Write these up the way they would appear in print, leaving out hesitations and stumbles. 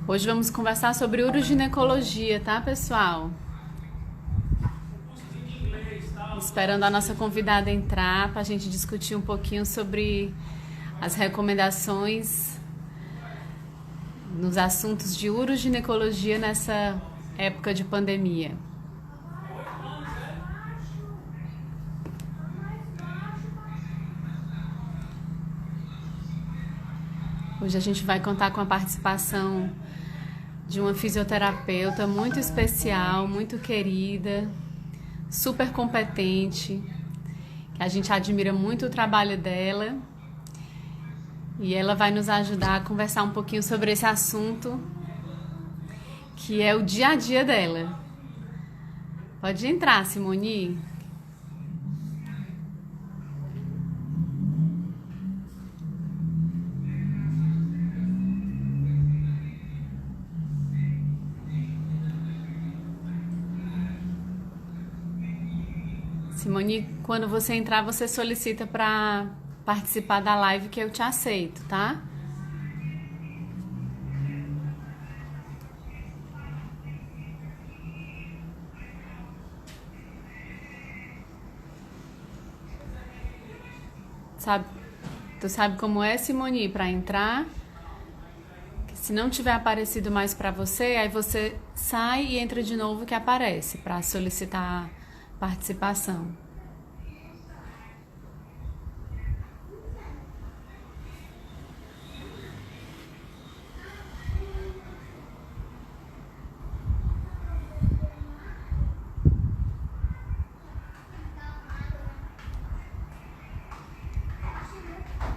Hoje vamos conversar sobre uroginecologia, tá, pessoal? Esperando a nossa convidada entrar para a gente discutir um pouquinho sobre as recomendações nos assuntos de uroginecologia nessa época de pandemia. Hoje a gente vai contar com a participação de uma fisioterapeuta muito especial, muito querida, super competente, que a gente admira muito o trabalho dela, e ela vai nos ajudar a conversar um pouquinho sobre esse assunto que é o dia a dia dela. Pode entrar, Simone. Simone, quando você entrar, você solicita para participar da live que eu te aceito, tá? Sabe, tu sabe como é, Simone, para entrar? Se não tiver aparecido mais para você, aí você sai e entra de novo que aparece para solicitar participação.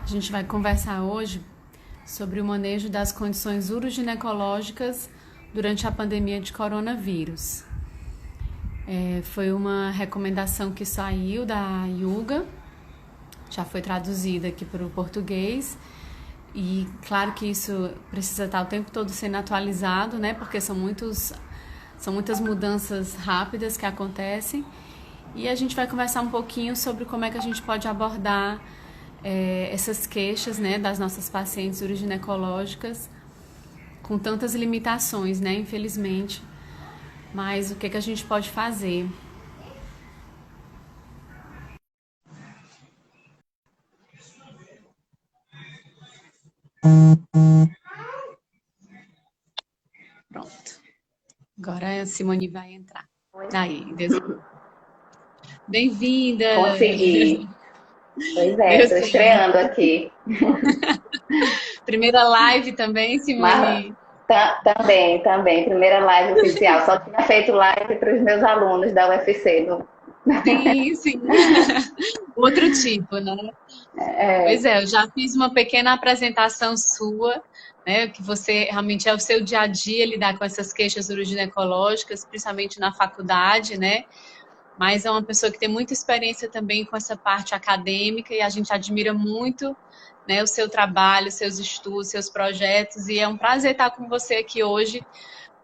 A gente vai conversar hoje sobre o manejo das condições uroginecológicas durante a pandemia de coronavírus. Foi uma recomendação que saiu da Yuga, já foi traduzida aqui para o português, e claro que isso precisa estar o tempo todo sendo atualizado, né? Porque são muitas mudanças rápidas que acontecem, e a gente vai conversar um pouquinho sobre como é que a gente pode abordar essas queixas, né, das nossas pacientes uroginecológicas com tantas limitações, né, infelizmente. Mas o que que a gente pode fazer? Pronto. Agora a Simone vai entrar. Aí, bem-vinda! Consegui. Pois é, Deu estou certo. estreando aqui. Primeira live também, Mas Simone? também, primeira live oficial. Só tinha feito live para os meus alunos da UFC. Sim, sim. Outro tipo, né? Pois é, eu já fiz uma pequena apresentação sua, né? Que você realmente é o seu dia a dia lidar com essas queixas uroginecológicas, principalmente na faculdade, né? Mas é uma pessoa que tem muita experiência também com essa parte acadêmica e a gente admira muito, né, o seu trabalho, seus estudos, seus projetos, e é um prazer estar com você aqui hoje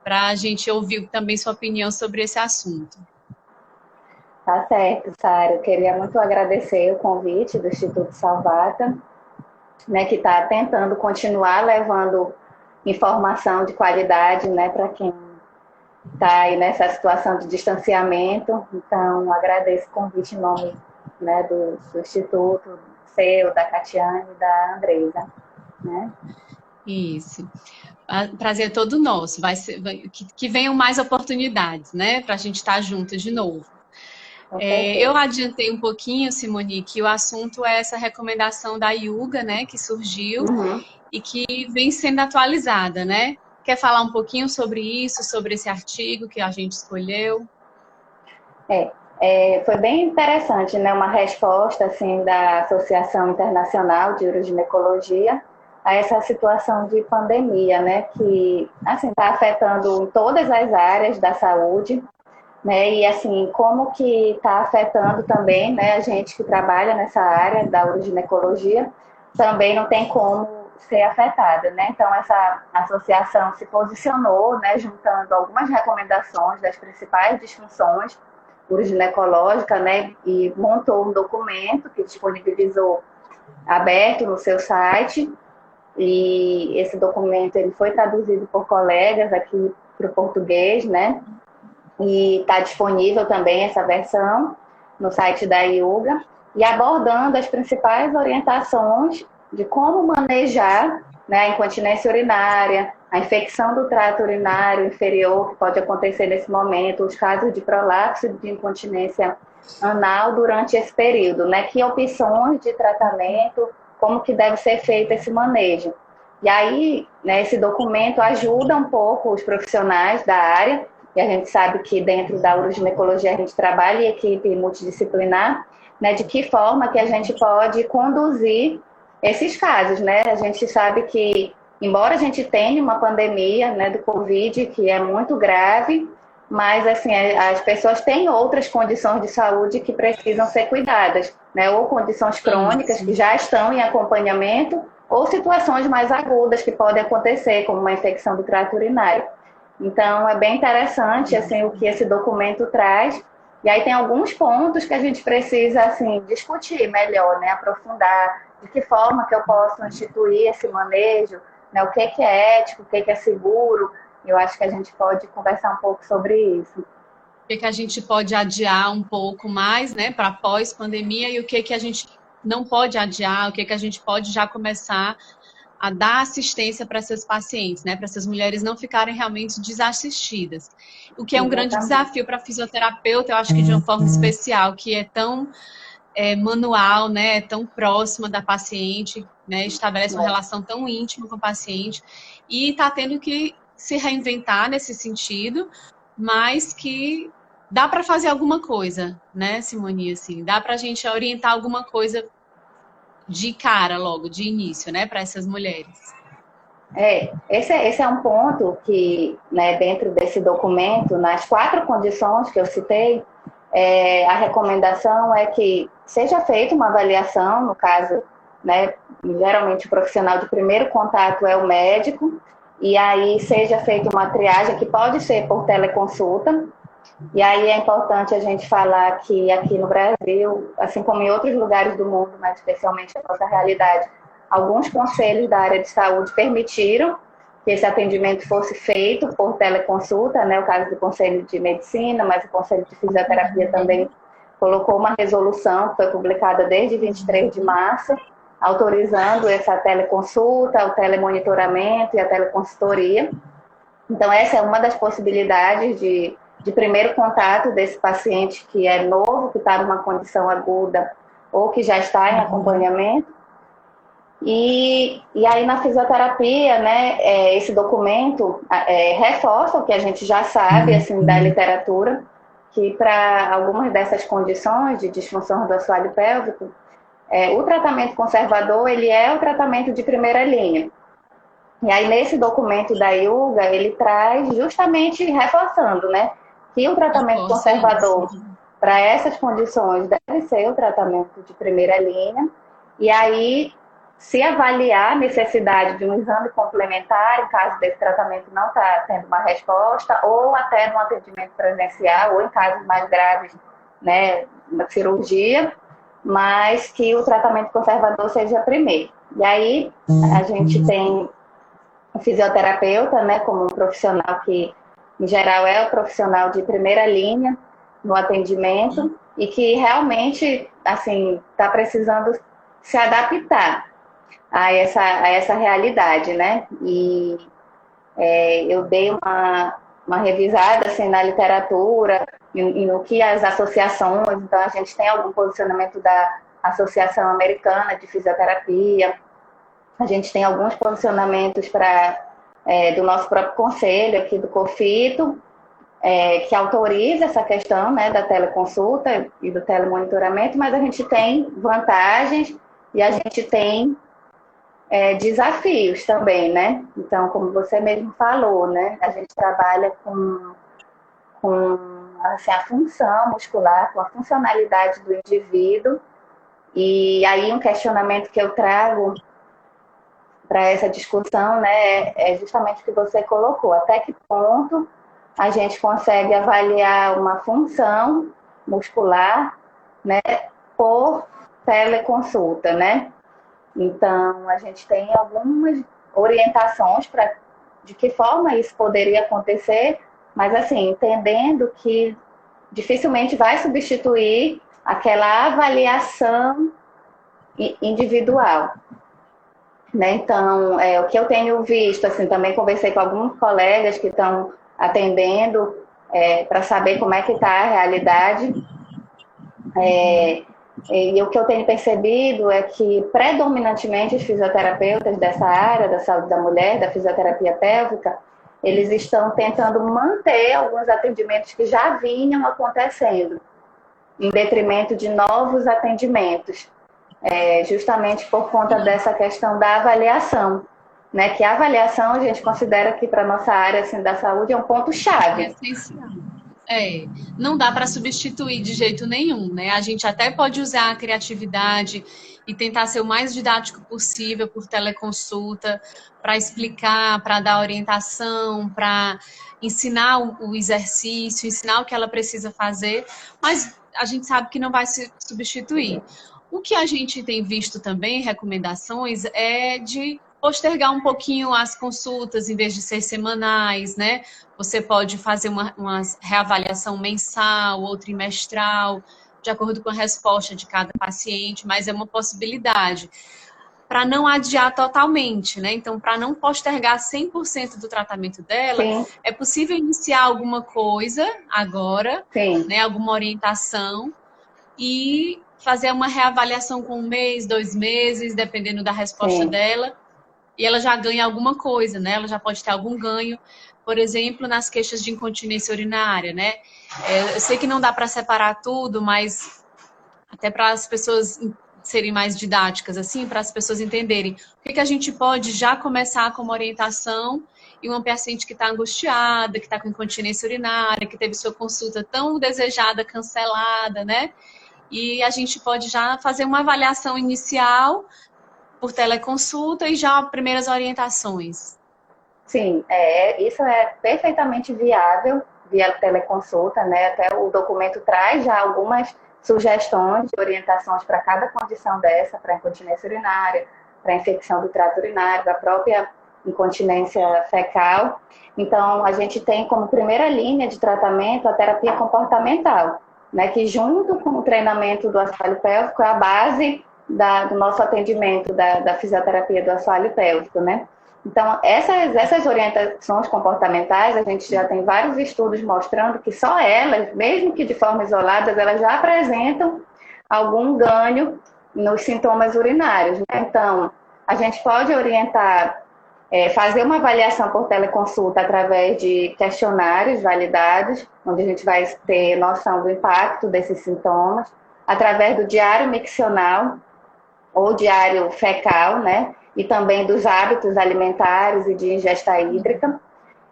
para a gente ouvir também sua opinião sobre esse assunto. Tá certo, Sara. Eu queria muito agradecer o convite do Instituto Salvata, né, que está tentando continuar levando informação de qualidade, né, para quem está aí nessa situação de distanciamento. Então, agradeço o convite em nome, né, do Instituto, seu, da Catiane e da Andresa. Né? Isso. Prazer é todo nosso. Que venham mais oportunidades, né, para a gente estar junto de novo. Com Eu certeza. adiantei um pouquinho, Simone, que o assunto é essa recomendação da Yuga, né, que surgiu Uhum. e que vem sendo atualizada, né? Quer falar um pouquinho sobre isso, sobre esse artigo que a gente escolheu? Foi bem interessante, né? Uma resposta assim da Associação Internacional de Uroginecologia a essa situação de pandemia, né? Que assim está afetando todas as áreas da saúde, né? E assim como que está afetando também, né? A gente que trabalha nessa área da uroginecologia também não tem como ser afetada, né? Então essa associação se posicionou, né? Juntando algumas recomendações das principais disfunções uroginecológica, né, e montou um documento que disponibilizou aberto no seu site e esse documento ele foi traduzido por colegas aqui para o português, né? E está disponível também essa versão no site da IUGA, e abordando as principais orientações de como manejar, né, a incontinência urinária, a infecção do trato urinário inferior, que pode acontecer nesse momento, os casos de prolapso de incontinência anal durante esse período, né? Que opções de tratamento, como que deve ser feito esse manejo. E aí, né, esse documento ajuda um pouco os profissionais da área, e a gente sabe que dentro da uroginecologia a gente trabalha em equipe multidisciplinar, né, de que forma que a gente pode conduzir esses casos, né? A gente sabe que, embora a gente tenha uma pandemia, né, do Covid, que é muito grave, mas assim, as pessoas têm outras condições de saúde que precisam ser cuidadas, né? Ou condições crônicas que já estão em acompanhamento, ou situações mais agudas que podem acontecer, como uma infecção do trato urinário. Então, é bem interessante assim, o que esse documento traz. E aí tem alguns pontos que a gente precisa assim, discutir melhor, né? Aprofundar de que forma que eu posso instituir esse manejo, né? O que é ético, o que é seguro. Eu acho que a gente pode conversar um pouco sobre isso. O que a gente pode adiar um pouco mais, né, para pós-pandemia, e o que a gente não pode adiar, o que a gente pode já começar a dar assistência para essas pacientes, né, para essas mulheres não ficarem realmente desassistidas. O que é um grande desafio para a fisioterapeuta, eu acho que de uma forma especial, que é tão manual, né, tão próxima da paciente, né, estabelece uma relação tão íntima com o paciente, e está tendo que se reinventar nesse sentido, mas que dá para fazer alguma coisa, né, Simone? Assim, dá para a gente orientar alguma coisa de cara, logo, de início, né, para essas mulheres. Esse é um ponto que, né, dentro desse documento, nas 4 condições que eu citei, a recomendação é que seja feita uma avaliação, no caso, né, geralmente o profissional de primeiro contato é o médico, e aí seja feita uma triagem que pode ser por teleconsulta. E aí é importante a gente falar que aqui no Brasil, assim como em outros lugares do mundo, mas especialmente a nossa realidade, alguns conselhos da área de saúde permitiram que esse atendimento fosse feito por teleconsulta, né? O caso do Conselho de Medicina, mas o Conselho de Fisioterapia também colocou uma resolução que foi publicada desde 23 de março, autorizando essa teleconsulta, o telemonitoramento e a teleconsultoria. Então, essa é uma das possibilidades de primeiro contato desse paciente que é novo, que está numa condição aguda ou que já está em acompanhamento. E aí na fisioterapia, né, esse documento reforça o que a gente já sabe assim, da literatura, que para algumas dessas condições de disfunção do assoalho pélvico, o tratamento conservador ele é o tratamento de primeira linha. E aí nesse documento da IUGA, ele traz justamente reforçando, né, que o tratamento conservador para essas condições deve ser o tratamento de primeira linha. E aí, se avaliar a necessidade de um exame complementar, em caso desse tratamento não estar tendo uma resposta, ou até no atendimento presencial, ou em casos mais graves, né, uma cirurgia, mas que o tratamento conservador seja primeiro. E aí, a gente tem o fisioterapeuta, né, como um profissional que, em geral, é o profissional de primeira linha no atendimento e que realmente, assim, está precisando se adaptar a essa realidade, né? E eu dei uma revisada, assim, na literatura e no que as associações, então a gente tem algum posicionamento da Associação Americana de Fisioterapia, a gente tem alguns posicionamentos do nosso próprio conselho aqui do COFITO, que autoriza essa questão, né, da teleconsulta e do telemonitoramento, mas a gente tem vantagens e a gente tem desafios também, né? Então, como você mesmo falou, né, a gente trabalha com assim, a função muscular, com a funcionalidade do indivíduo, e aí um questionamento que eu trago para essa discussão, né, é justamente o que você colocou. Até que ponto a gente consegue avaliar uma função muscular, né, por teleconsulta, né? Então, a gente tem algumas orientações de que forma isso poderia acontecer, mas assim, entendendo que dificilmente vai substituir aquela avaliação individual. Né? Então, o que eu tenho visto, assim, também conversei com alguns colegas que estão atendendo para saber como é que está a realidade. E o que eu tenho percebido é que, predominantemente, os fisioterapeutas dessa área, da saúde da mulher, da fisioterapia pélvica, eles estão tentando manter alguns atendimentos que já vinham acontecendo, em detrimento de novos atendimentos, justamente por conta dessa questão da avaliação, né? Que a avaliação a gente considera que para a nossa área assim, da saúde é um ponto-chave. É essencial. Não dá para substituir de jeito nenhum, né? A gente até pode usar a criatividade e tentar ser o mais didático possível por teleconsulta, para explicar, para dar orientação, para ensinar o exercício, ensinar o que ela precisa fazer, mas a gente sabe que não vai se substituir. O que a gente tem visto também, recomendações, é de postergar um pouquinho as consultas, em vez de ser semanais, né? Você pode fazer uma reavaliação mensal ou trimestral, de acordo com a resposta de cada paciente, mas é uma possibilidade. Para não adiar totalmente, né? Então, para não postergar 100% do tratamento dela, Sim. É possível iniciar alguma coisa agora, né? Alguma orientação, e fazer uma reavaliação com 1 mês, 2 meses, dependendo da resposta dela, e ela já ganha alguma coisa, né? Ela já pode ter algum ganho, por exemplo, nas queixas de incontinência urinária, né? Eu sei que não dá para separar tudo, mas até para as pessoas serem mais didáticas, assim, para as pessoas entenderem o que a gente pode já começar como orientação e uma paciente que está angustiada, que está com incontinência urinária, que teve sua consulta tão desejada, cancelada, né? E a gente pode já fazer uma avaliação inicial por teleconsulta e já primeiras orientações. Sim, isso é perfeitamente viável via teleconsulta, né? Até o documento traz já algumas sugestões de orientações para cada condição dessa, para incontinência urinária, para infecção do trato urinário, para a própria incontinência fecal. Então, a gente tem como primeira linha de tratamento a terapia comportamental, né? Que junto com o treinamento do assoalho pélvico é a base do nosso atendimento da fisioterapia do assoalho pélvico, né? Então, essas orientações comportamentais, a gente já tem vários estudos mostrando que só elas, mesmo que de forma isolada, elas já apresentam algum ganho nos sintomas urinários. Então, a gente pode orientar, fazer uma avaliação por teleconsulta através de questionários validados, onde a gente vai ter noção do impacto desses sintomas, através do diário miccional ou diário fecal, né? E também dos hábitos alimentares e de ingesta hídrica.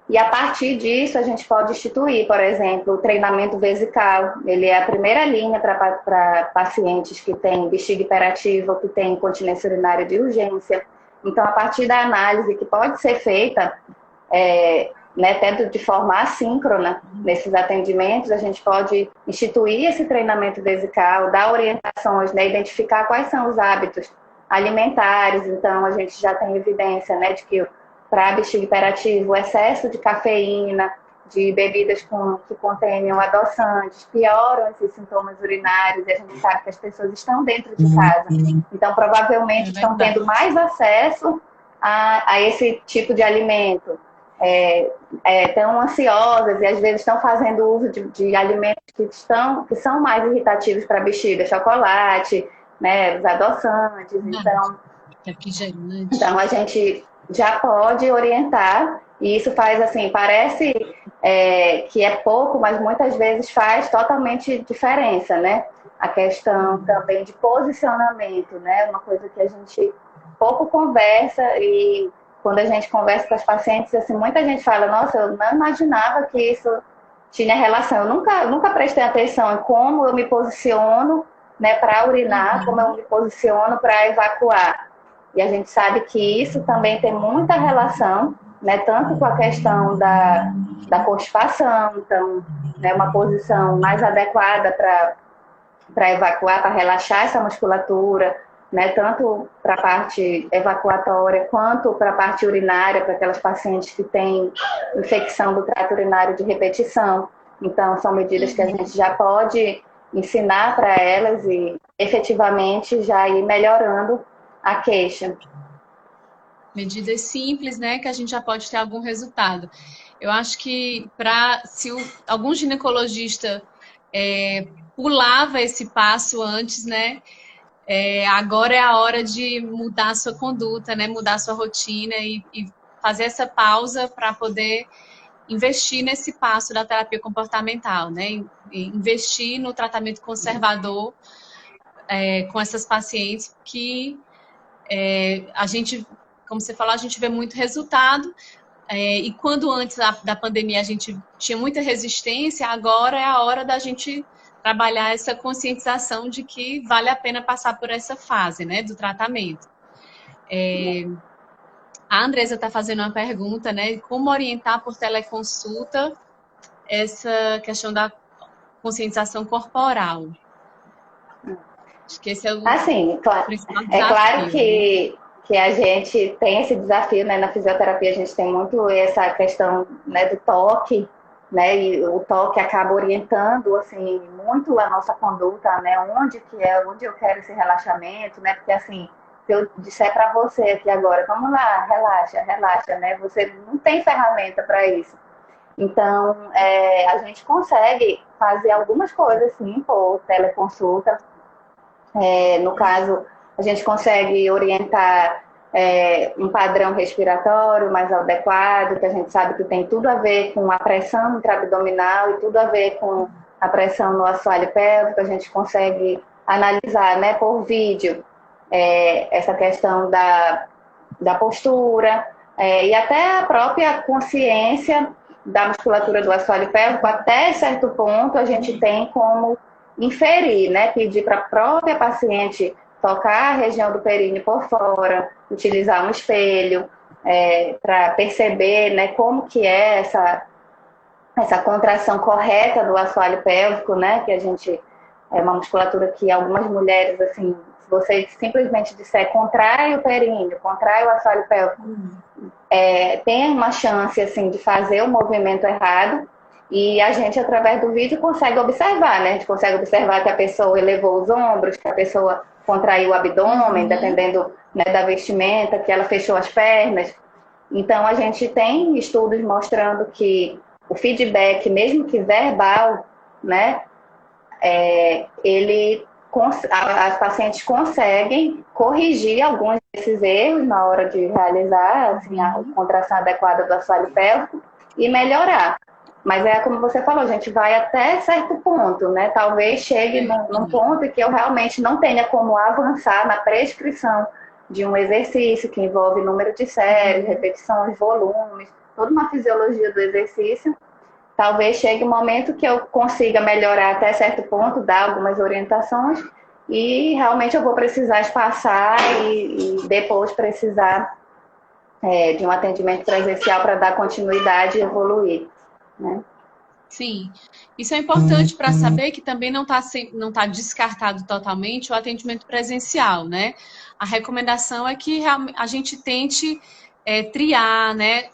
E a partir disso, a gente pode instituir, por exemplo, o treinamento vesical. Ele é a primeira linha para pacientes que têm bexiga hiperativa ou que têm incontinência urinária de urgência. Então, a partir da análise que pode ser feita, né, até de forma assíncrona nesses atendimentos, a gente pode instituir esse treinamento vesical, dar orientações, né, identificar quais são os hábitos alimentares. Então, a gente já tem evidência, né, de que para bexiga hiperativa, o excesso de cafeína, de bebidas que contenham adoçantes, pioram esses sintomas urinários, e a gente sabe que as pessoas estão dentro de casa. Então, provavelmente, estão tendo mais acesso a esse tipo de alimento. Tão ansiosas e às vezes estão fazendo uso de alimentos que são mais irritativos para a bexiga, chocolate, né, os adoçantes. Então a gente já pode orientar, e isso faz assim, parece que é pouco, mas muitas vezes faz totalmente diferença, né? A questão também de posicionamento, né? Uma coisa que a gente pouco conversa, e quando a gente conversa com as pacientes, assim, muita gente fala, nossa, eu não imaginava que isso tinha relação. Eu nunca prestei atenção em como eu me posiciono, né, para urinar, como eu me posiciono para evacuar. E a gente sabe que isso também tem muita relação, né, tanto com a questão da constipação, então, né, uma posição mais adequada para evacuar, para relaxar essa musculatura, né, tanto para a parte evacuatória quanto para a parte urinária, para aquelas pacientes que têm infecção do trato urinário de repetição. Então, são medidas que a gente já pode ensinar para elas e efetivamente já ir melhorando a queixa. Medidas simples, né, que a gente já pode ter algum resultado. Eu acho que se algum ginecologista pulava esse passo antes, né, agora é a hora de mudar a sua conduta, né, mudar a sua rotina e fazer essa pausa para poder investir nesse passo da terapia comportamental, né, investir no tratamento conservador com essas pacientes que a gente, como você falou, a gente vê muito resultado. E quando antes da pandemia a gente tinha muita resistência, agora é a hora da gente trabalhar essa conscientização de que vale a pena passar por essa fase, né, do tratamento. A Andresa está fazendo uma pergunta, né, como orientar por teleconsulta essa questão da conscientização corporal. Acho que esse é o principal desafio. É claro que a gente tem esse desafio, né? Na fisioterapia a gente tem muito essa questão, né, do toque, né? E o toque acaba orientando assim muito a nossa conduta, né? Onde eu quero esse relaxamento, né? Porque assim, se eu disser para você aqui agora, vamos lá, relaxa, relaxa, né? Você não tem ferramenta para isso. Então, a gente consegue fazer algumas coisas, sim, por teleconsulta. No caso, a gente consegue orientar um padrão respiratório mais adequado, que a gente sabe que tem tudo a ver com a pressão intraabdominal e tudo a ver com a pressão no assoalho pélvico. A gente consegue analisar, né, por vídeo essa questão da postura e até a própria consciência da musculatura do assoalho pélvico. Até certo ponto a gente tem como inferir, né? Pedir para a própria paciente tocar a região do períneo por fora, utilizar um espelho para perceber, né, como que é essa contração correta do assoalho pélvico, né? Que a gente é uma musculatura que algumas mulheres, assim, se você simplesmente disser contrai o períneo, contrai o assoalho pélvico, tem uma chance assim de fazer o movimento errado. E a gente, através do vídeo, consegue observar, né? A gente consegue observar que a pessoa elevou os ombros, que a pessoa contraiu o abdômen, dependendo, né, da vestimenta, que ela fechou as pernas. Então, a gente tem estudos mostrando que o feedback, mesmo que verbal, né, as pacientes conseguem corrigir alguns desses erros na hora de realizar assim, a contração adequada do assoalho pélvico e melhorar. Mas como você falou, a gente vai até certo ponto, né? Talvez chegue num ponto que eu realmente não tenha como avançar na prescrição de um exercício que envolve número de séries, repetições, volumes, toda uma fisiologia do exercício. Talvez chegue um momento que eu consiga melhorar até certo ponto, dar algumas orientações e realmente eu vou precisar espaçar e depois precisar de um atendimento presencial para dar continuidade e evoluir. Né? Sim, isso é importante para saber que também não tá descartado totalmente o atendimento presencial, né? A recomendação é que a gente tente triar, né?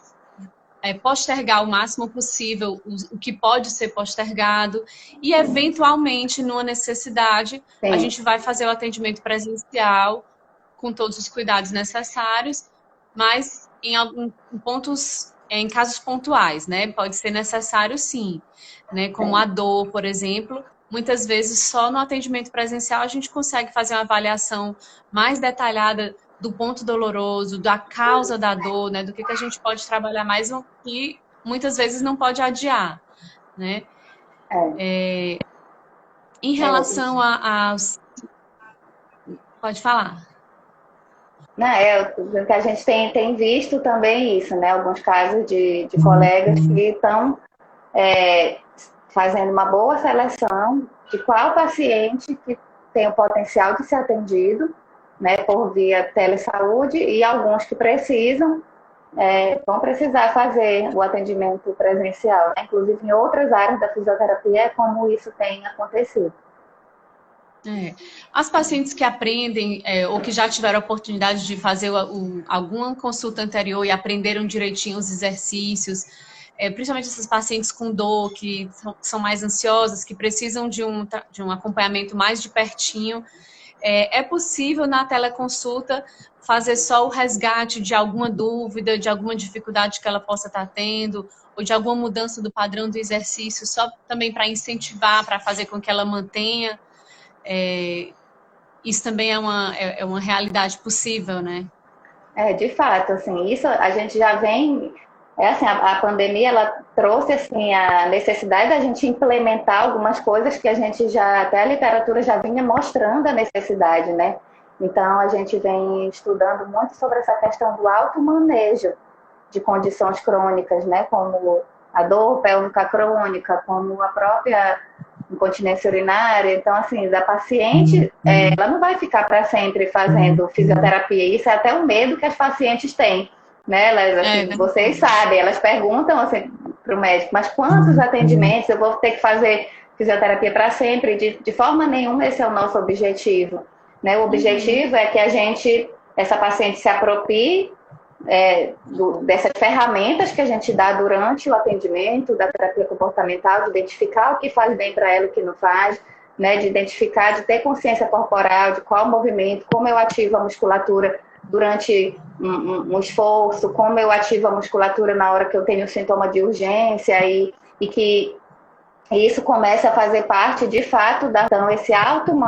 Postergar o máximo possível o que pode ser postergado e, eventualmente, numa necessidade, a gente vai fazer o atendimento presencial com todos os cuidados necessários, mas em casos pontuais, né? Pode ser necessário, sim, né? Como a dor, por exemplo. Muitas vezes, só no atendimento presencial, a gente consegue fazer uma avaliação mais detalhada do ponto doloroso, da causa da dor, né? Do que a gente pode trabalhar mais e muitas vezes não pode adiar, né? Em relação aos... Pode falar. O que a gente tem visto também isso, né? Alguns casos de colegas que estão fazendo uma boa seleção de qual paciente que tem o potencial de ser atendido, né, por via telesaúde, e alguns que vão precisar fazer o atendimento presencial. Né? Inclusive, em outras áreas da fisioterapia, como isso tem acontecido. É. As pacientes que aprendem ou que já tiveram a oportunidade de fazer alguma consulta anterior e aprenderam direitinho os exercícios, principalmente essas pacientes com dor, que são mais ansiosas, que precisam de um acompanhamento mais de pertinho, é possível na teleconsulta fazer só o resgate de alguma dúvida, de alguma dificuldade que ela possa estar tendo, ou de alguma mudança do padrão do exercício, só também para incentivar, para fazer com que ela mantenha. Isso também é uma realidade possível, né? De fato, assim, isso a gente já vem, assim, a pandemia ela trouxe assim a necessidade da gente implementar algumas coisas que a gente já, até a literatura já vinha mostrando a necessidade, né? Então a gente vem estudando muito sobre essa questão do automanejo de condições crônicas, né? Como a dor pélvica crônica, como a própria incontinência urinária. Então, assim, da paciente, ela não vai ficar para sempre fazendo fisioterapia. Isso é até o medo que as pacientes têm, né? Elas, assim, vocês sabem, elas perguntam assim, para o médico, mas quantos atendimentos eu vou ter que fazer fisioterapia para sempre? De forma nenhuma esse é o nosso objetivo, né? O objetivo é que essa paciente se aproprie dessas ferramentas que a gente dá durante o atendimento da terapia comportamental, de identificar o que faz bem para ela e o que não faz, né, de identificar, de ter consciência corporal, de qual movimento, como eu ativo a musculatura durante um esforço, como eu ativo a musculatura na hora que eu tenho sintoma de urgência e que isso começa a fazer parte, de fato, então, esse automanejo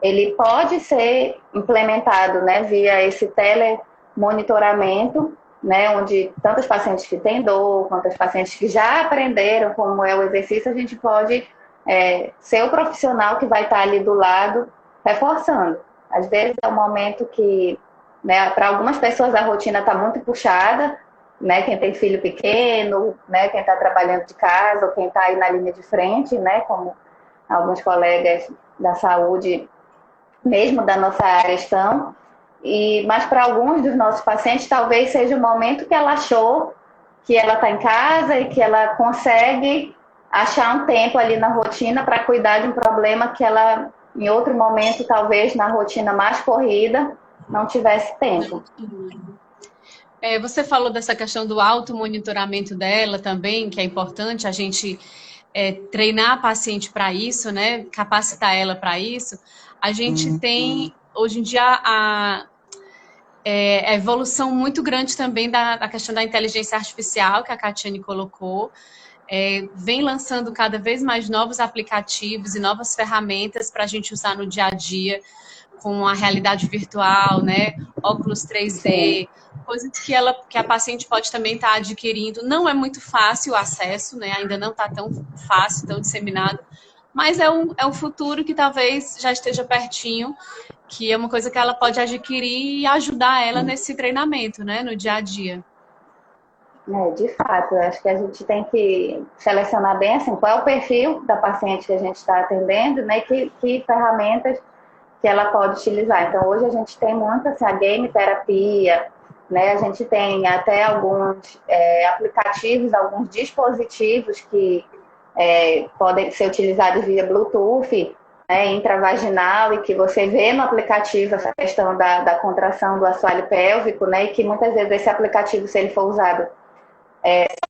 ele pode ser implementado, né, via esse telemonitoramento, né, onde tantos pacientes que têm dor, quanto os pacientes que já aprenderam como é o exercício, a gente pode ser o profissional que vai estar ali do lado, reforçando. Às vezes é um momento que, né, para algumas pessoas a rotina está muito puxada, né, quem tem filho pequeno, né, quem está trabalhando de casa, ou quem está aí na linha de frente, né, como alguns colegas da saúde mesmo da nossa área estão, mas para alguns dos nossos pacientes talvez seja o momento que ela achou que ela está em casa e que ela consegue achar um tempo ali na rotina para cuidar de um problema que ela, em outro momento, talvez na rotina mais corrida, não tivesse tempo. Você falou dessa questão do automonitoramento dela também, que é importante a gente treinar a paciente para isso, né? Capacitar ela para isso. A gente tem, hoje em dia, a evolução muito grande também da questão da inteligência artificial, que a Catiane colocou. Vem lançando cada vez mais novos aplicativos e novas ferramentas para a gente usar no dia a dia, com a realidade virtual, né? Óculos 3D, coisas que a paciente pode também estar adquirindo. Não é muito fácil o acesso, né? Ainda não está tão fácil, tão disseminado, mas é um futuro que talvez já esteja pertinho, que é uma coisa que ela pode adquirir e ajudar ela nesse treinamento, né? No dia a dia. De fato, acho que a gente tem que selecionar bem assim, qual é o perfil da paciente que a gente está atendendo, né? Que ferramentas que ela pode utilizar. Então, hoje a gente tem muito assim, a game terapia, né? A gente tem até alguns aplicativos, alguns dispositivos que podem ser utilizados via Bluetooth, né, intravaginal, e que você vê no aplicativo essa questão da contração do assoalho pélvico, né? E que muitas vezes esse aplicativo, se ele for usado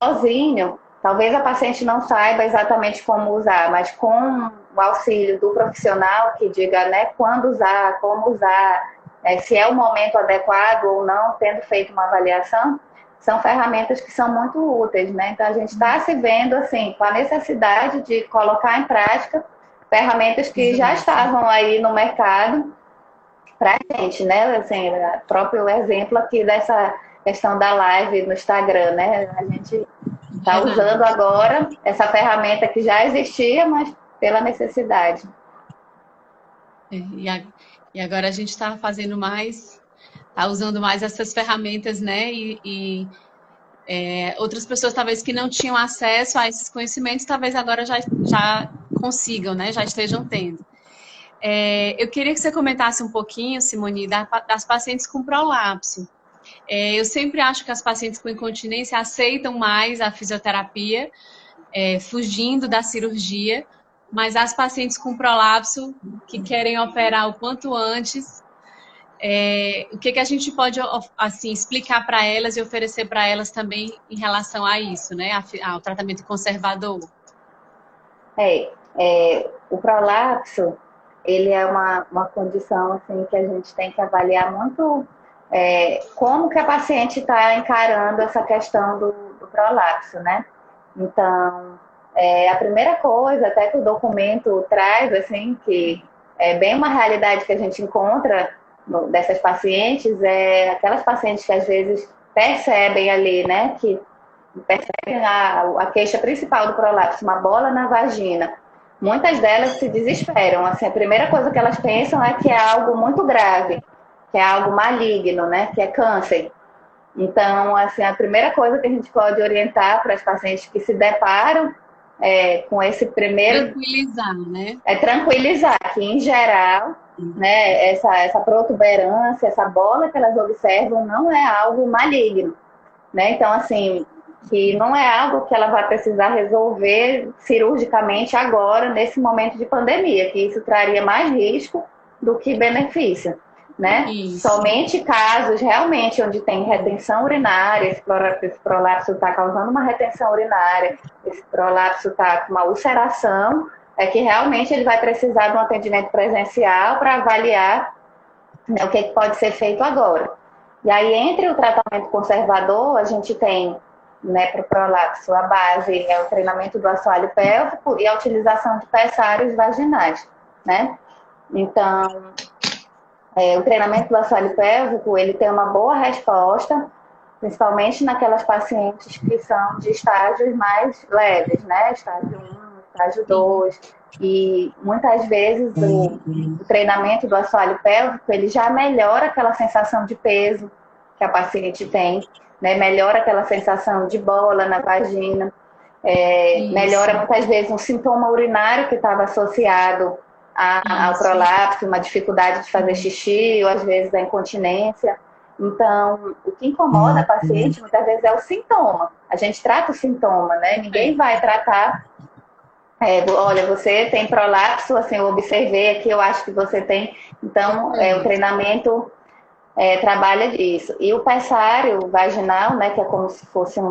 sozinho, talvez a paciente não saiba exatamente como usar, mas com o auxílio do profissional que diga, né, quando usar, como usar, se é o momento adequado ou não, tendo feito uma avaliação, são ferramentas que são muito úteis, né? Então a gente está se vendo assim com a necessidade de colocar em prática ferramentas que já estavam aí no mercado para a gente, né? Assim, próprio exemplo aqui dessa questão da live no Instagram, né? A gente está usando agora essa ferramenta que já existia, mas pela necessidade. E agora a gente está fazendo mais, está usando mais essas ferramentas, né? Outras pessoas talvez que não tinham acesso a esses conhecimentos, talvez agora já consigam, né? Já estejam tendo. Eu queria que você comentasse um pouquinho, Simone, das pacientes com prolapso. Eu sempre acho que as pacientes com incontinência aceitam mais a fisioterapia, fugindo da cirurgia, mas as pacientes com prolapso que querem operar o quanto antes, o que a gente pode assim explicar para elas e oferecer para elas também em relação a isso, né? Ao tratamento conservador? O prolapso, ele é uma condição assim, que a gente tem que avaliar muito como que a paciente está encarando essa questão do prolapso, né? Então, a primeira coisa, até que o documento traz, assim, que é bem uma realidade que a gente encontra dessas pacientes, é aquelas pacientes que às vezes percebem ali, né, que percebem a queixa principal do prolapso, uma bola na vagina. Muitas delas se desesperam. Assim, a primeira coisa que elas pensam é que é algo muito grave, que é algo maligno, né? Que é câncer. Então, assim, a primeira coisa que a gente pode orientar para as pacientes que se deparam com esse primeiro... Tranquilizar, né? É tranquilizar, que em geral, né, essa protuberância, essa bola que elas observam não é algo maligno, né? Então, assim, que não é algo que ela vai precisar resolver cirurgicamente agora, nesse momento de pandemia, que isso traria mais risco do que benefício, né? Isso. Somente casos realmente onde tem retenção urinária, esse prolapso está causando uma retenção urinária, esse prolapso está com uma ulceração, é que realmente ele vai precisar de um atendimento presencial para avaliar, né, o que pode ser feito agora. E aí, entre o tratamento conservador, a gente tem, né, para o prolapso, a base é o treinamento do assoalho pélvico e a utilização de pessários vaginais, né? Então, o treinamento do assoalho pélvico, ele tem uma boa resposta, principalmente naquelas pacientes que são de estágios mais leves, né? Estágio 1, estágio 2. E muitas vezes o treinamento do assoalho pélvico, ele já melhora aquela sensação de peso que a paciente tem, né? Melhora aquela sensação de bola na vagina, melhora muitas vezes um sintoma urinário que estava associado ao prolapso, uma dificuldade de fazer xixi, ou às vezes a incontinência. Então, o que incomoda a paciente muitas vezes é o sintoma. A gente trata o sintoma, né? Ninguém vai tratar. Olha, você tem prolapso, assim, eu observei aqui, eu acho que você tem. Então, o treinamento trabalha disso. E o pessário vaginal, né, que é como se fosse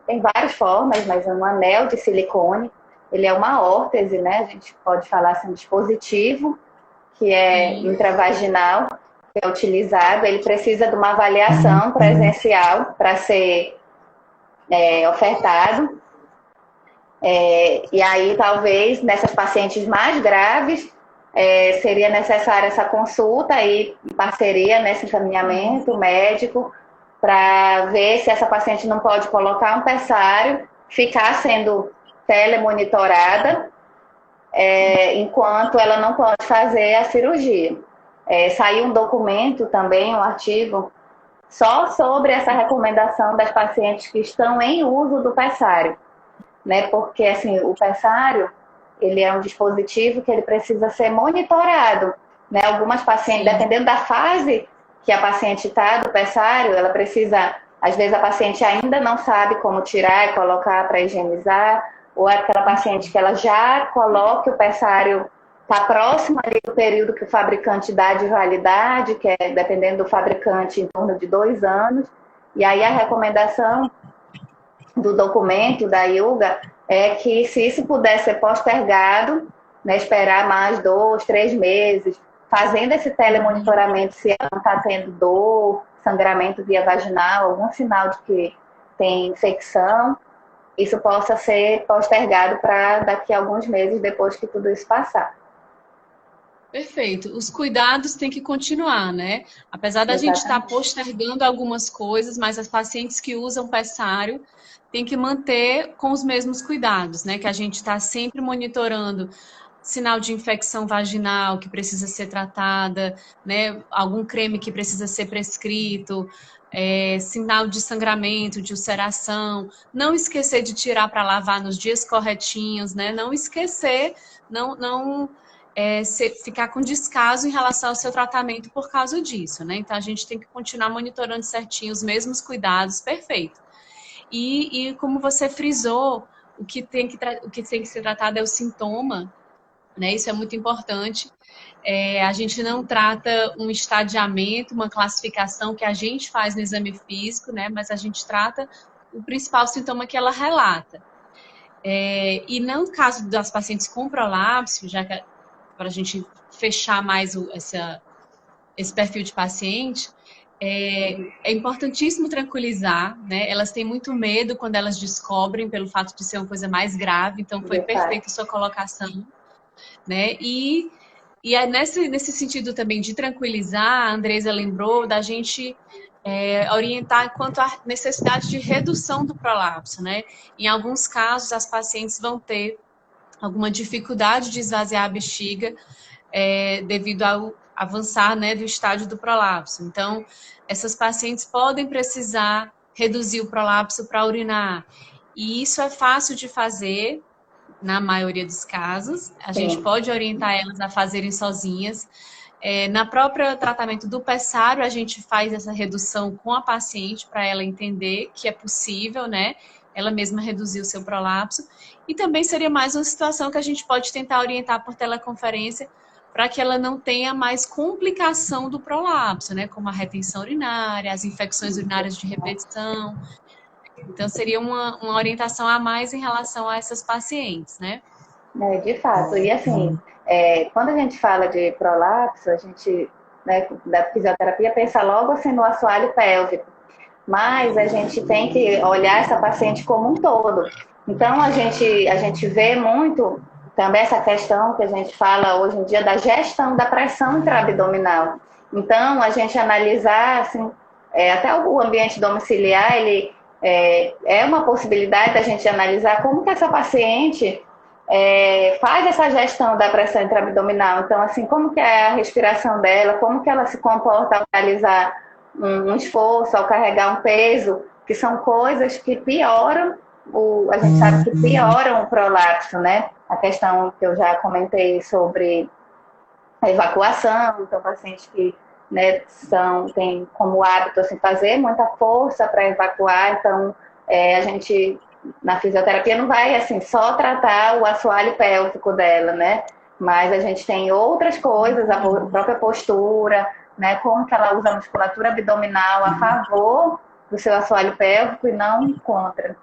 tem várias formas, mas é um anel de silicone. Ele é uma órtese, né? A gente pode falar assim, um dispositivo que é intravaginal, que é utilizado. Ele precisa de uma avaliação presencial para ser ofertado. E aí, talvez, nessas pacientes mais graves, seria necessária essa consulta aí, em parceria nesse encaminhamento médico, para ver se essa paciente não pode colocar um pessário, ficar sendo telemonitorada, enquanto ela não pode fazer a cirurgia. Saiu um documento também, um artigo, só sobre essa recomendação das pacientes que estão em uso do pessário, né? Porque assim, o pessário, ele é um dispositivo que ele precisa ser monitorado, né? Algumas pacientes, dependendo da fase que a paciente está do pessário, ela precisa, às vezes a paciente ainda não sabe como tirar e colocar para higienizar, ou é aquela paciente que ela já coloca o pessário, está próximo ali do período que o fabricante dá de validade, que é, dependendo do fabricante, em torno de 2 anos, e aí a recomendação do documento da IUGA é que, se isso puder ser postergado, né, esperar mais 2, 3 meses, fazendo esse telemonitoramento, se ela não está tendo dor, sangramento via vaginal, algum sinal de que tem infecção, isso possa ser postergado para daqui a alguns meses, depois que tudo isso passar. Perfeito. Os cuidados têm que continuar, né? Apesar da gente estar postergando algumas coisas, mas as pacientes que usam pessário têm que manter com os mesmos cuidados, né? Que a gente está sempre monitorando sinal de infecção vaginal que precisa ser tratada, né? Algum creme que precisa ser prescrito, sinal de sangramento, de ulceração. Não esquecer de tirar para lavar nos dias corretinhos, né? Não esquecer, não ficar com descaso em relação ao seu tratamento por causa disso, né? Então, a gente tem que continuar monitorando certinho os mesmos cuidados, perfeito. E como você frisou, o que tem que ser tratado é o sintoma, né? Isso é muito importante. A gente não trata um estadiamento, uma classificação que a gente faz no exame físico, né? Mas a gente trata o principal sintoma que ela relata. E no caso das pacientes com prolapso, já que para a gente fechar mais esse perfil de paciente, é importantíssimo tranquilizar, né? Elas têm muito medo quando elas descobrem, pelo fato de ser uma coisa mais grave, então foi perfeita a sua colocação, né? E é nesse sentido também de tranquilizar, a Andresa lembrou da gente orientar quanto à necessidade de redução do prolapso, né? Em alguns casos, as pacientes vão ter alguma dificuldade de esvaziar a bexiga devido ao avançar, né, do estágio do prolapso. Então, essas pacientes podem precisar reduzir o prolapso para urinar. E isso é fácil de fazer, na maioria dos casos. A gente pode orientar elas a fazerem sozinhas. Na própria tratamento do pessário, a gente faz essa redução com a paciente para ela entender que é possível, né? Ela mesma reduzir o seu prolapso. E também seria mais uma situação que a gente pode tentar orientar por teleconferência para que ela não tenha mais complicação do prolapso, né? Como a retenção urinária, as infecções urinárias de repetição. Então, seria uma orientação a mais em relação a essas pacientes, né? De fato. E assim, quando a gente fala de prolapso, a gente, né, da fisioterapia, pensa logo assim no assoalho pélvico. Mas a gente tem que olhar essa paciente como um todo. Então, a gente vê muito também essa questão que a gente fala hoje em dia da gestão da pressão intraabdominal. Então, a gente analisar, assim, até o ambiente domiciliar, ele é uma possibilidade da gente analisar como que essa paciente faz essa gestão da pressão intraabdominal. Então, assim, como que é a respiração dela, como que ela se comporta ao realizar um esforço, ao carregar um peso, que são coisas que pioram, a gente sabe que pioram o prolapso, né? A questão que eu já comentei sobre a evacuação, então pacientes que, né, têm como hábito assim, fazer muita força para evacuar, então a gente na fisioterapia não vai assim só tratar o assoalho pélvico dela, né? Mas a gente tem outras coisas, a própria postura, né? Como que ela usa a musculatura abdominal a favor do seu assoalho pélvico e não contra.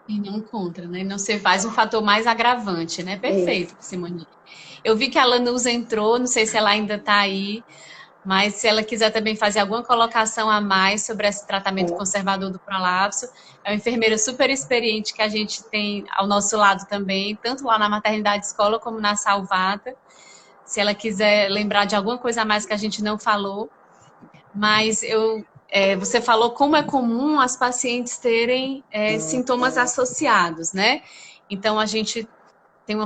E não contra, né? Não ser mais um fator mais agravante, né? Perfeito, Simone. Eu vi que a Lanusa entrou, não sei se ela ainda está aí, mas se ela quiser também fazer alguma colocação a mais sobre esse tratamento conservador do prolapso, é uma enfermeira super experiente que a gente tem ao nosso lado também, tanto lá na maternidade escola como na Salvata. Se ela quiser lembrar de alguma coisa a mais que a gente não falou, mas você falou como é comum as pacientes terem sintomas associados, né? Então, a gente tem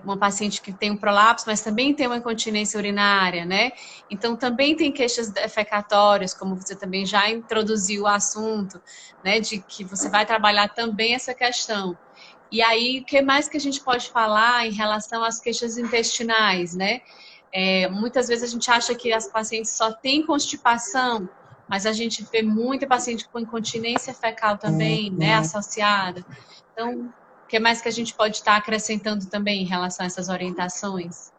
uma paciente que tem um prolapso, mas também tem uma incontinência urinária, né? Então, também tem queixas defecatórias, como você também já introduziu o assunto, né? De que você vai trabalhar também essa questão. E aí, o que mais que a gente pode falar em relação às queixas intestinais, né? Muitas vezes a gente acha que as pacientes só têm constipação, mas a gente vê muita paciente com incontinência fecal também, né, associada. Então, o que mais que a gente pode estar acrescentando também em relação a essas orientações?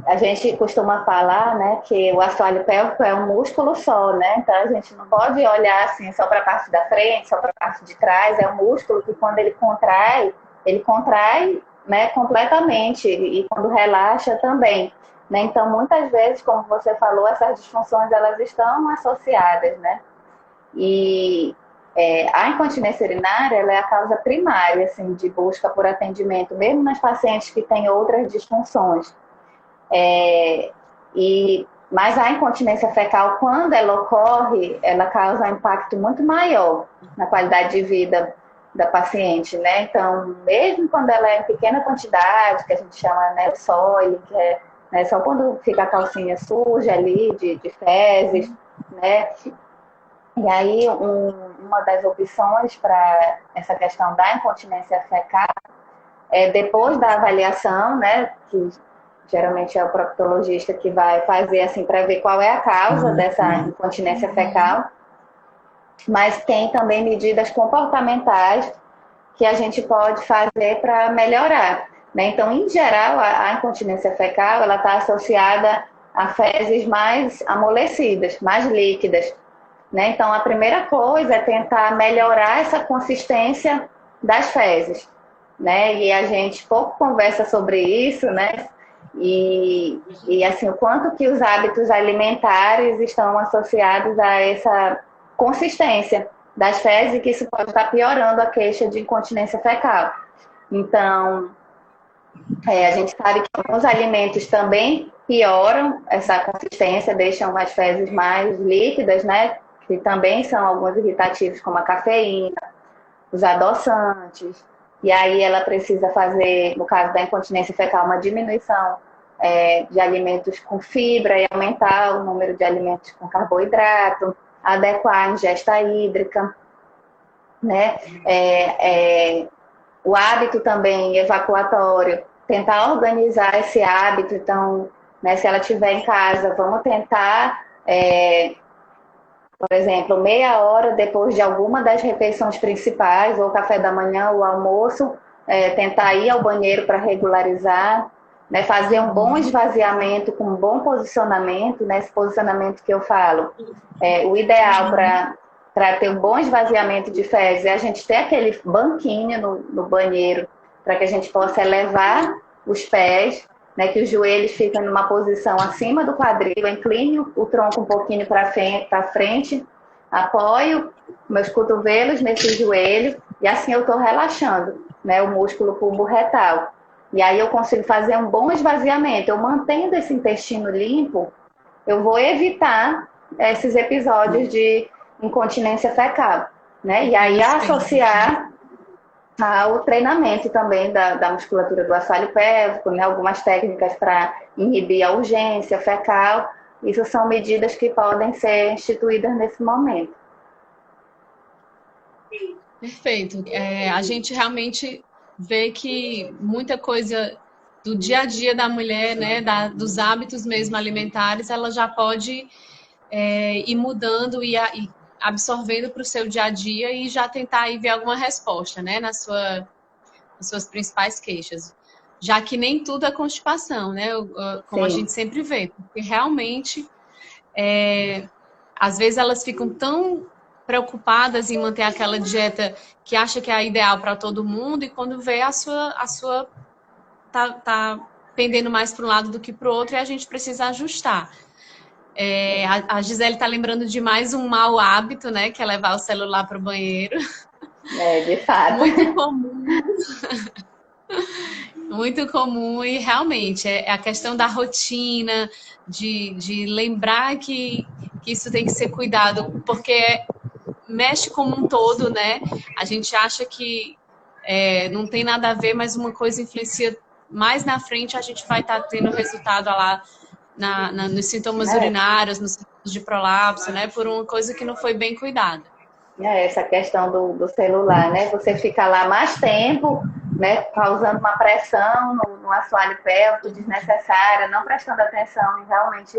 A gente costuma falar, né, que o assoalho pélvico é um músculo só, né? Então a gente não pode olhar assim só para a parte da frente, só para a parte de trás. É um músculo que quando ele contrai, né, completamente e quando relaxa também, né? Então muitas vezes, como você falou, essas disfunções elas estão associadas, né? E a incontinência urinária ela é a causa primária assim, de busca por atendimento, mesmo nas pacientes que têm outras disfunções. Mas a incontinência fecal, quando ela ocorre, ela causa um impacto muito maior na qualidade de vida da paciente, né? Então, mesmo quando ela é em pequena quantidade, que a gente chama, né, soiling, que é, né, só quando fica a calcinha suja ali de fezes, né? E aí, uma das opções para essa questão da incontinência fecal depois da avaliação, né, que geralmente é o proctologista que vai fazer assim para ver qual é a causa dessa incontinência fecal, mas tem também medidas comportamentais que a gente pode fazer para melhorar. né? Então, em geral, a incontinência fecal ela está associada a fezes mais amolecidas, mais líquidas, né? Então, a primeira coisa é tentar melhorar essa consistência das fezes, né? E a gente pouco conversa sobre isso, né? E assim, o quanto que os hábitos alimentares estão associados a essa consistência das fezes e que isso pode estar piorando a queixa de incontinência fecal. Então, a gente sabe que alguns alimentos também pioram essa consistência, deixam as fezes mais líquidas, né? Que também são alguns irritativos, como a cafeína, os adoçantes. E aí ela precisa fazer, no caso da incontinência fecal, uma diminuição de alimentos com fibra e aumentar o número de alimentos com carboidrato, adequar a ingesta hídrica, né? O hábito também evacuatório, tentar organizar esse hábito. Então, né, se ela estiver em casa, vamos tentar, por exemplo, meia hora depois de alguma das refeições principais, ou café da manhã, ou almoço, tentar ir ao banheiro para regularizar, né, fazer um bom esvaziamento com um bom posicionamento, né, esse posicionamento que eu falo. O ideal para ter um bom esvaziamento de fezes é a gente ter aquele banquinho no banheiro, para que a gente possa elevar os pés, né, que os joelhos ficam numa posição acima do quadril, incline o tronco um pouquinho para frente, apoio meus cotovelos nesse joelho, e assim eu estou relaxando, né, o músculo pulbo-retal. E aí eu consigo fazer um bom esvaziamento. Eu mantendo esse intestino limpo, eu vou evitar esses episódios de incontinência fecal, né? E aí associar ao treinamento também da musculatura do assoalho pélvico, né? Algumas técnicas para inibir a urgência fecal. Isso são medidas que podem ser instituídas nesse momento. Perfeito. A gente realmente vê que muita coisa do dia a dia da mulher, né, dos hábitos mesmo alimentares, ela já pode ir mudando e absorvendo para o seu dia a dia e já tentar aí ver alguma resposta, né, nas suas principais queixas. Já que nem tudo é constipação, né, como Sim. A gente sempre vê, porque realmente, às vezes elas ficam tão preocupadas em manter aquela dieta que acha que é a ideal para todo mundo, e quando vê a sua tá pendendo mais para um lado do que para o outro, e a gente precisa ajustar. A Gisele está lembrando de mais um mau hábito, né, que é levar o celular para o banheiro. De fato. Muito comum. Muito comum, e realmente é a questão da rotina, de lembrar que isso tem que ser cuidado, porque mexe como um todo, né? A gente acha que não tem nada a ver, mas uma coisa influencia mais na frente, a gente vai estar tendo resultado lá nos sintomas urinários, nos sintomas de prolapso, né? Por uma coisa que não foi bem cuidada. Essa questão do celular, né? Você fica lá mais tempo, né? Causando uma pressão no assoalho pélvico desnecessária, não prestando atenção em realmente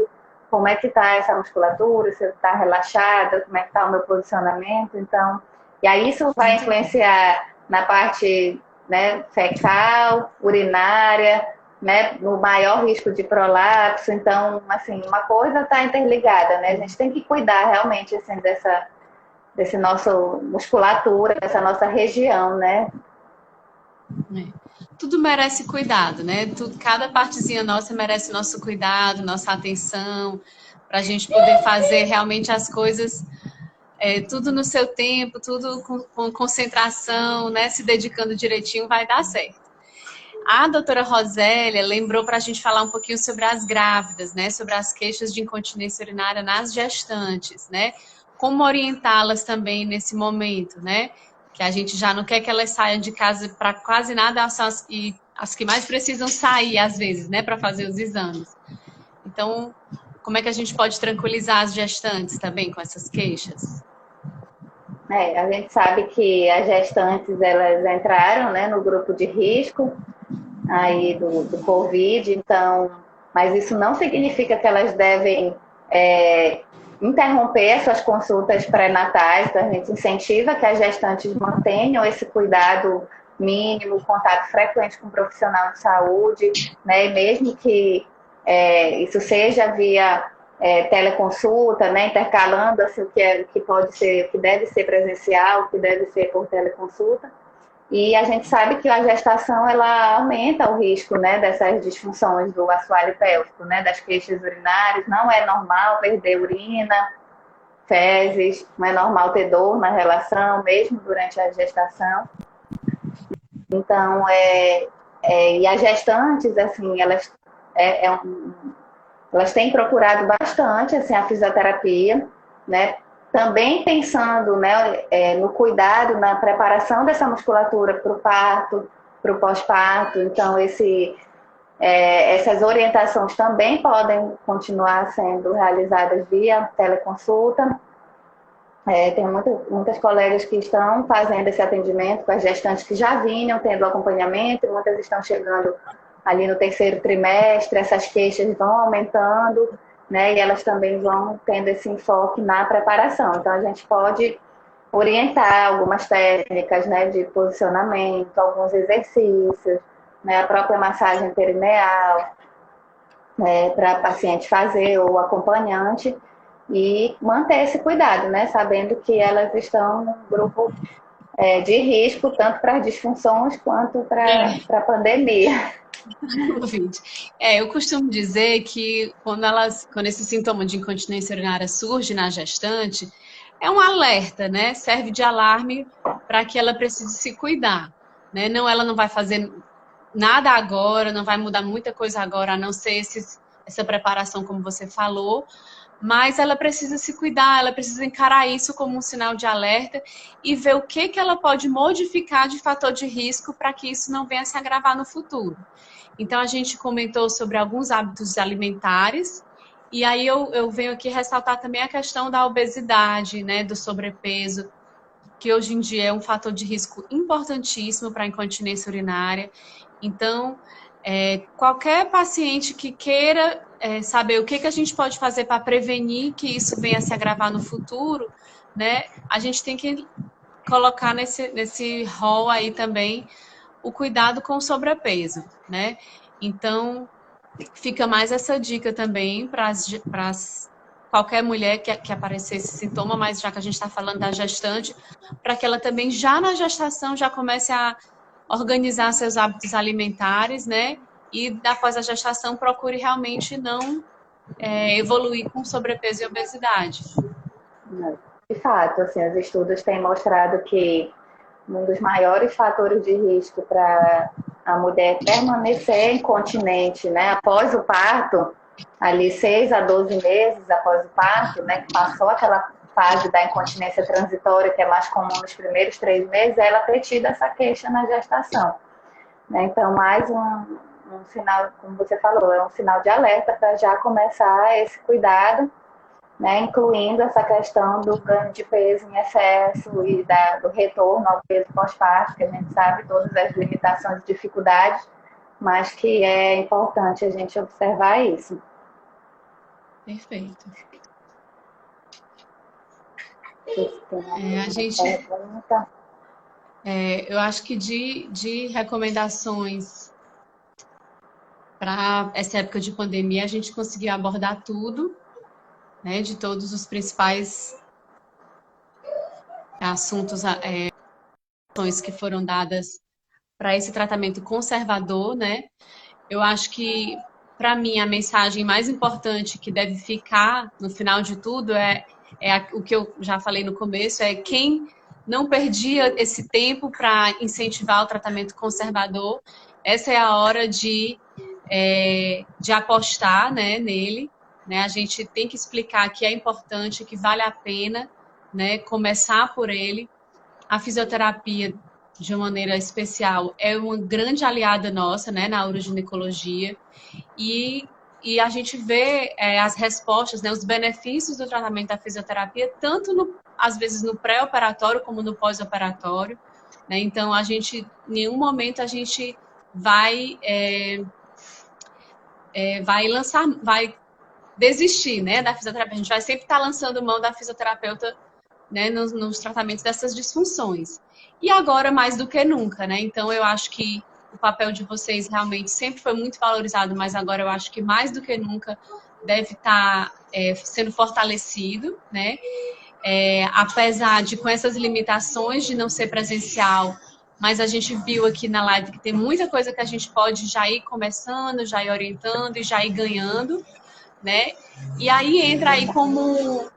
como é que está essa musculatura, se está relaxada, como é que está o meu posicionamento. Então, e aí isso vai influenciar na parte, né, fecal, urinária, né, no maior risco de prolapso. Então, assim, uma coisa está interligada, né? A gente tem que cuidar realmente assim, desse nosso musculatura, dessa nossa região, né? Tudo merece cuidado, né? Cada partezinha nossa merece nosso cuidado, nossa atenção, para a gente poder fazer realmente as coisas tudo no seu tempo, tudo com concentração, né? Se dedicando direitinho, vai dar certo. A doutora Rosélia lembrou para a gente falar um pouquinho sobre as grávidas, né? Sobre as queixas de incontinência urinária nas gestantes, né? Como orientá-las também nesse momento, né? Que a gente já não quer que elas saiam de casa para quase nada, são as que mais precisam sair, às vezes, né? Para fazer os exames. Então, como é que a gente pode tranquilizar as gestantes também com essas queixas? A gente sabe que as gestantes, elas entraram, né, no grupo de risco aí do Covid, então, mas isso não significa que elas devem interromper suas consultas pré-natais. Então a gente incentiva que as gestantes mantenham esse cuidado mínimo, contato frequente com o profissional de saúde, né? E mesmo que isso seja via teleconsulta, né? Intercalando assim, o que pode ser, o que deve ser presencial, o que deve ser por teleconsulta. E a gente sabe que a gestação ela aumenta o risco, né, dessas disfunções do assoalho pélvico, né, das queixas urinárias. Não é normal perder urina, fezes, não é normal ter dor na relação, mesmo durante a gestação. Então, e as gestantes, assim, elas têm procurado bastante assim, a fisioterapia, né? Também pensando, né, no cuidado, na preparação dessa musculatura para o parto, para o pós-parto. Então, essas orientações também podem continuar sendo realizadas via teleconsulta. Tem muitas colegas que estão fazendo esse atendimento com as gestantes que já vinham tendo acompanhamento, muitas estão chegando ali no terceiro trimestre, essas queixas vão aumentando, né? E elas também vão tendo esse enfoque na preparação. Então, a gente pode orientar algumas técnicas, né, de posicionamento, alguns exercícios, né, a própria massagem perineal, para a paciente fazer ou acompanhante, e manter esse cuidado, né, sabendo que elas estão num grupo de risco, tanto para as disfunções quanto para a pandemia. Eu costumo dizer que quando esse sintoma de incontinência urinária surge na gestante, é um alerta, né? Serve de alarme para que ela precise se cuidar, né? Não, ela não vai fazer nada agora, não vai mudar muita coisa agora, a não ser essa preparação, como você falou, mas ela precisa se cuidar, ela precisa encarar isso como um sinal de alerta e ver o que ela pode modificar de fator de risco para que isso não venha se agravar no futuro. Então, a gente comentou sobre alguns hábitos alimentares, e aí eu venho aqui ressaltar também a questão da obesidade, né, do sobrepeso, que hoje em dia é um fator de risco importantíssimo para a incontinência urinária. Então, qualquer paciente que queira saber o que a gente pode fazer para prevenir que isso venha a se agravar no futuro, né, a gente tem que colocar nesse rol aí também o cuidado com o sobrepeso, né? Então, fica mais essa dica também para qualquer mulher que aparecer esse sintoma, mas já que a gente está falando da gestante, para que ela também já na gestação já comece a organizar seus hábitos alimentares, né? E após a gestação procure realmente não evoluir com sobrepeso e obesidade. De fato, assim, os estudos têm mostrado que um dos maiores fatores de risco para a mulher permanecer incontinente, né, após o parto, ali 6 a 12 meses após o parto, né, que passou aquela fase da incontinência transitória, que é mais comum nos primeiros 3 meses, ela ter tido essa queixa na gestação. Né? Então, mais um sinal, como você falou, é um sinal de alerta para já começar esse cuidado, né, incluindo essa questão do ganho de peso em excesso e do retorno ao peso pós-parto, que a gente sabe todas as limitações e dificuldades, mas que é importante a gente observar isso. Perfeito. Eu acho que de recomendações para essa época de pandemia, a gente conseguiu abordar tudo, né, de todos os principais assuntos que foram dadas para esse tratamento conservador, né? Eu acho que, para mim, a mensagem mais importante que deve ficar no final de tudo o que eu já falei no começo, é quem não perdia esse tempo para incentivar o tratamento conservador, essa é a hora de apostar, né, nele. Né? A gente tem que explicar que é importante, que vale a pena, né, começar por ele. A fisioterapia, de uma maneira especial, é uma grande aliada nossa, né, na uroginecologia. E a gente vê as respostas, né, os benefícios do tratamento da fisioterapia, tanto, às vezes, no pré-operatório como no pós-operatório. Né? Então, em nenhum momento, a gente vai desistir, né, da fisioterapia. A gente vai sempre estar lançando mão da fisioterapeuta né, nos tratamentos dessas disfunções. E agora, mais do que nunca, né? Então, eu acho que o papel de vocês realmente sempre foi muito valorizado, mas agora eu acho que mais do que nunca deve estar sendo fortalecido, né? Apesar de com essas limitações de não ser presencial, mas a gente viu aqui na live que tem muita coisa que a gente pode já ir começando, já ir orientando e já ir ganhando, né? E aí entra aí como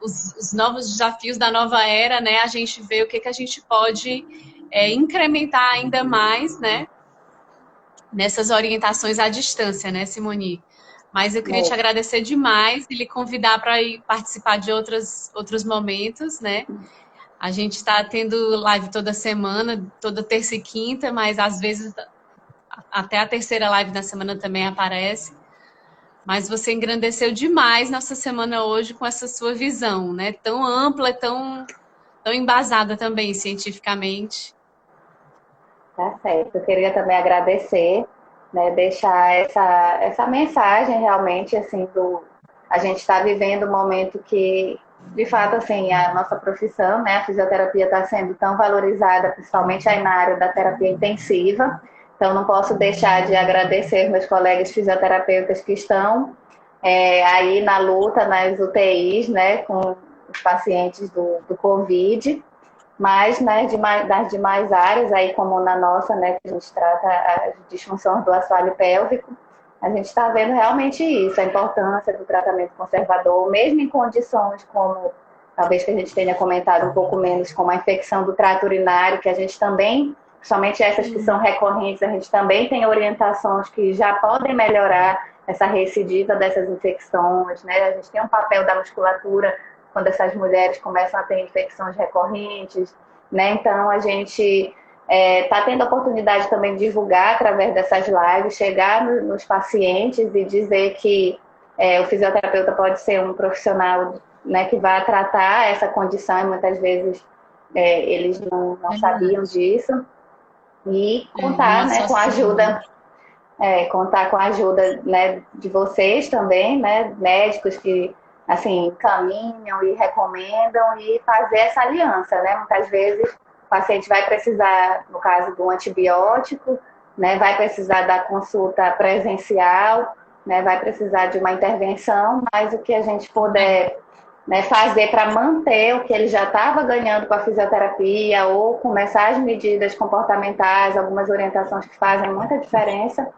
os novos desafios da nova era, né? A gente vê o que a gente pode incrementar ainda mais, né? Nessas orientações à distância, né, Simone? Mas eu queria te agradecer demais e lhe convidar para ir participar de outros momentos, né? A gente está tendo live toda semana, toda terça e quinta, mas às vezes até a terceira live da semana também aparece. Mas você engrandeceu demais nossa semana hoje com essa sua visão, né? Tão ampla, tão embasada também cientificamente. Tá certo. Eu queria também agradecer, né, deixar essa mensagem realmente, assim, a gente está vivendo um momento que, de fato, assim, a nossa profissão, né, a fisioterapia está sendo tão valorizada, principalmente aí na área da terapia intensiva. Então, não posso deixar de agradecer meus colegas fisioterapeutas que estão aí na luta, nas UTIs, né, com os pacientes do Covid, mas né, das demais áreas, aí como na nossa, né, que a gente trata as disfunções do assoalho pélvico, a gente está vendo realmente isso, a importância do tratamento conservador, mesmo em condições como, talvez que a gente tenha comentado um pouco menos, como a infecção do trato urinário, que a gente também, somente essas que são recorrentes, a gente também tem orientações que já podem melhorar essa recidiva dessas infecções, né? A gente tem um papel da musculatura quando essas mulheres começam a ter infecções recorrentes, né? Então, a gente está tendo a oportunidade também de divulgar através dessas lives, chegar nos pacientes e dizer que o fisioterapeuta pode ser um profissional, né, que vai tratar essa condição e muitas vezes eles não sabiam disso. E contar, né, com a ajuda contar com a ajuda, né, de vocês também, né, médicos que assim caminham e recomendam e fazer essa aliança, né? Muitas vezes o paciente vai precisar, no caso do antibiótico, né, vai precisar da consulta presencial, né, vai precisar de uma intervenção, mas o que a gente puder, né, fazer para manter o que ele já estava ganhando com a fisioterapia ou começar as medidas comportamentais, algumas orientações que fazem muita diferença.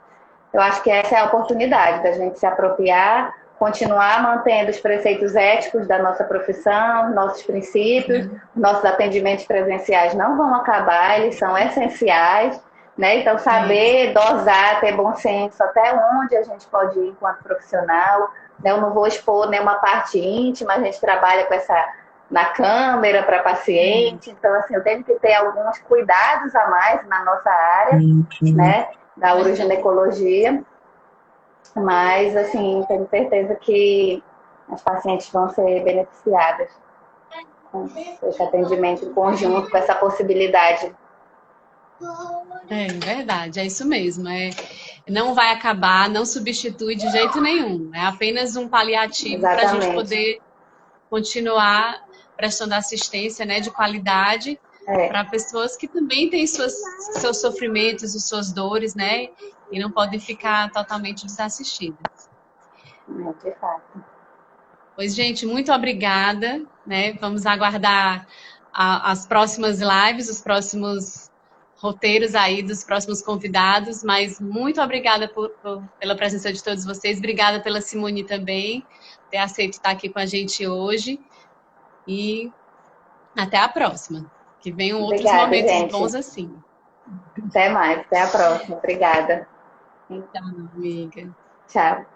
Eu acho que essa é a oportunidade da gente se apropriar, continuar mantendo os preceitos éticos da nossa profissão, nossos princípios, nossos atendimentos presenciais não vão acabar, eles são essenciais, né? Então, saber dosar, ter bom senso até onde a gente pode ir enquanto profissional, né? Eu não vou expor nenhuma parte íntima, a gente trabalha com essa na câmera para paciente, então, assim, eu tenho que ter alguns cuidados a mais na nossa área, né? Da uroginecologia, mas, assim, tenho certeza que as pacientes vão ser beneficiadas com esse atendimento em conjunto, com essa possibilidade. É verdade, é isso mesmo. Não vai acabar, não substitui de jeito nenhum. É apenas um paliativo para a gente poder continuar prestando assistência, né, de qualidade para pessoas que também têm seus sofrimentos e suas dores, né, e não podem ficar totalmente desassistidas. De fato. Pois, gente, muito obrigada, né? Vamos aguardar as próximas lives, os próximos roteiros aí dos próximos convidados, mas muito obrigada pela presença de todos vocês, obrigada pela Simone também, ter aceito estar aqui com a gente hoje, e até a próxima, que venham outros momentos gente. Bons assim. Até mais, até a próxima, obrigada. Então, amiga. Tchau.